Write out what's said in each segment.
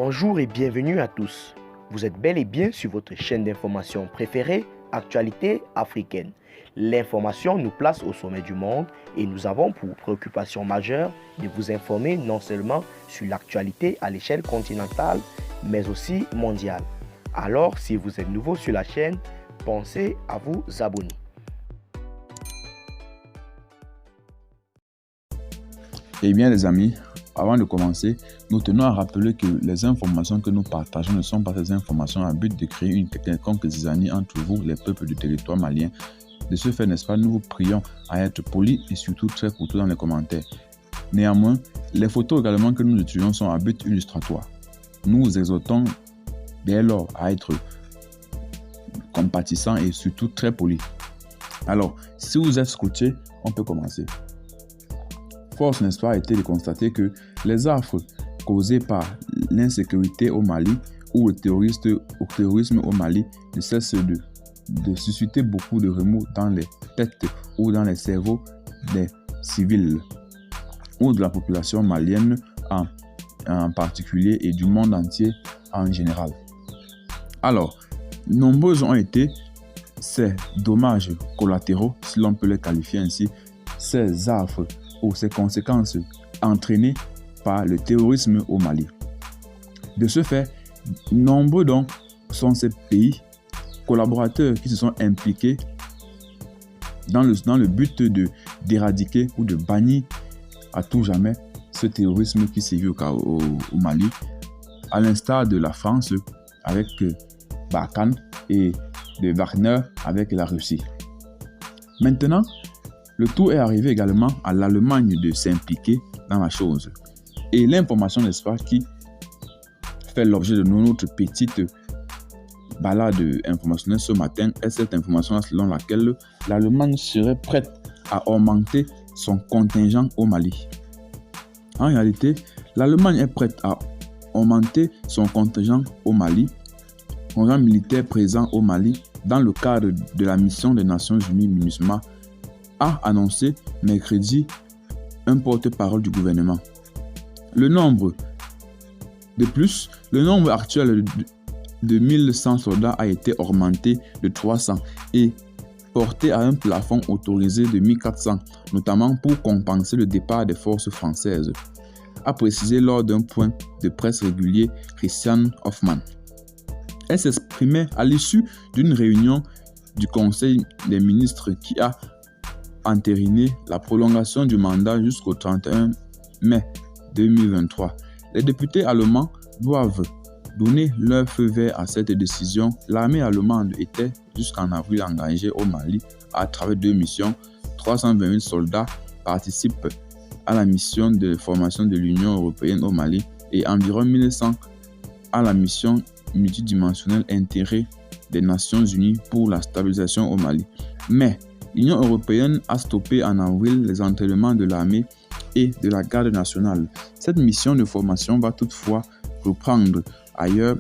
Bonjour et bienvenue à tous. Vous êtes bel et bien sur votre chaîne d'information préférée, Actualité africaine. L'information nous place au sommet du monde et nous avons pour préoccupation majeure de vous informer non seulement sur l'actualité à l'échelle continentale, mais aussi mondiale. Alors, si vous êtes nouveau sur la chaîne, pensez à vous abonner. Eh bien les amis, avant de commencer, nous tenons à rappeler que les informations que nous partageons ne sont pas des informations à but de créer une quelconque zizanie entre vous, les peuples du territoire malien. De ce fait, n'est-ce pas, nous vous prions à être polis et surtout très courtois dans les commentaires. Néanmoins, les photos également que nous utilisons sont à but illustratoire. Nous vous exhortons dès lors à être compatissants et surtout très polis. Alors, si vous êtes scotché, on peut commencer. Force, n'est-ce pas, a été de constater que les affres causés par l'insécurité au Mali ou le terrorisme au Mali ne cessent de susciter beaucoup de remous dans les têtes ou dans les cerveaux des civils ou de la population malienne en particulier et du monde entier en général. Alors, nombreux ont été ces dommages collatéraux, si l'on peut les qualifier ainsi, ces affres ou ses conséquences entraînées par le terrorisme au Mali. De ce fait, nombreux donc sont ces pays collaborateurs qui se sont impliqués dans le but d'éradiquer ou de bannir à tout jamais ce terrorisme qui sévit au Mali, à l'instar de la France avec Barkhane et de Wagner avec la Russie. Maintenant, le tour est arrivé également à l'Allemagne de s'impliquer dans la chose. Et l'information, n'est-ce pas, qui fait l'objet de notre petite balade informationnelle ce matin est cette information selon laquelle l'Allemagne serait prête à augmenter son contingent au Mali. En réalité, l'Allemagne est prête à augmenter son contingent au Mali, contingent militaire présent au Mali dans le cadre de la mission des Nations Unies MINUSMA, a annoncé mercredi un porte-parole du gouvernement. Le nombre actuel de 1100 soldats a été augmenté de 300 et porté à un plafond autorisé de 1400, notamment pour compenser le départ des forces françaises, a précisé lors d'un point de presse régulier Christian Hoffmann. Elle s'exprimait à l'issue d'une réunion du Conseil des ministres qui a entériné la prolongation du mandat jusqu'au 31 mai 2023. Les députés allemands doivent donner leur feu vert à cette décision. L'armée allemande était jusqu'en avril engagée au Mali à travers 2 missions. 328 soldats participent à la mission de formation de l'Union européenne au Mali et environ 1100 à la mission multidimensionnelle intégrée des Nations Unies pour la stabilisation au Mali. Mais l'Union européenne a stoppé en avril les entraînements de l'armée et de la garde nationale. Cette mission de formation va toutefois reprendre ailleurs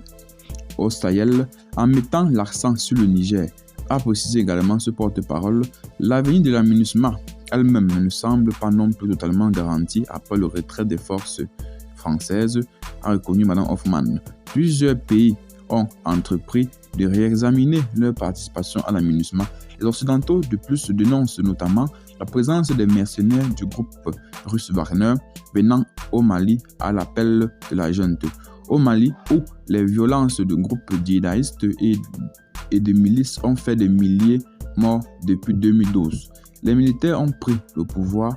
au Sahel en mettant l'accent sur le Niger. A précisé également ce porte-parole, l'avenir de la MINUSMA elle-même ne semble pas non plus totalement garanti après le retrait des forces françaises, a reconnu Mme Hoffmann. Plusieurs pays ont entrepris de réexaminer leur participation à la MINUSMA. Les Occidentaux de plus dénoncent notamment la présence des mercenaires du groupe russe Wagner venant au Mali à l'appel de la junte. Au Mali, où les violences de groupes djihadistes et de milices ont fait des milliers morts depuis 2012. Les militaires ont pris le pouvoir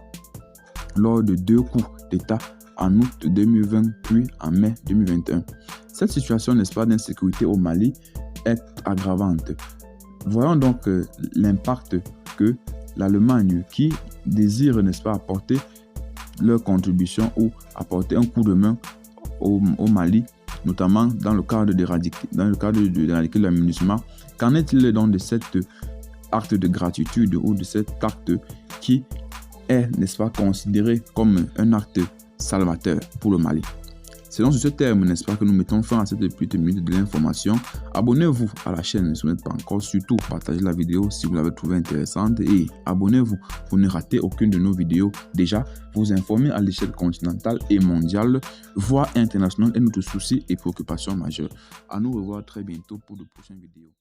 lors de 2 coups d'État en août 2020 puis en mai 2021. Cette situation, n'est-ce pas, d'insécurité au Mali est aggravante. Voyons donc l'impact que l'Allemagne, qui désire, n'est-ce pas, apporter leur contribution ou apporter un coup de main au Mali, notamment dans le cadre d'éradiquer la MINUSMA. Qu'en est-il donc de cet acte de gratitude ou de cet acte qui est, n'est-ce pas, considéré comme un acte salvateur pour le Mali? C'est dans ce terme, n'est-ce pas, que nous mettons fin à cette petite minute de l'information. Abonnez-vous à la chaîne si vous n'êtes pas encore. Surtout, partagez la vidéo si vous l'avez trouvée intéressante et abonnez-vous pour ne rater aucune de nos vidéos. Déjà, vous informer à l'échelle continentale et mondiale, voire internationale est notre souci et préoccupation majeure. À nous revoir très bientôt pour de prochaines vidéos.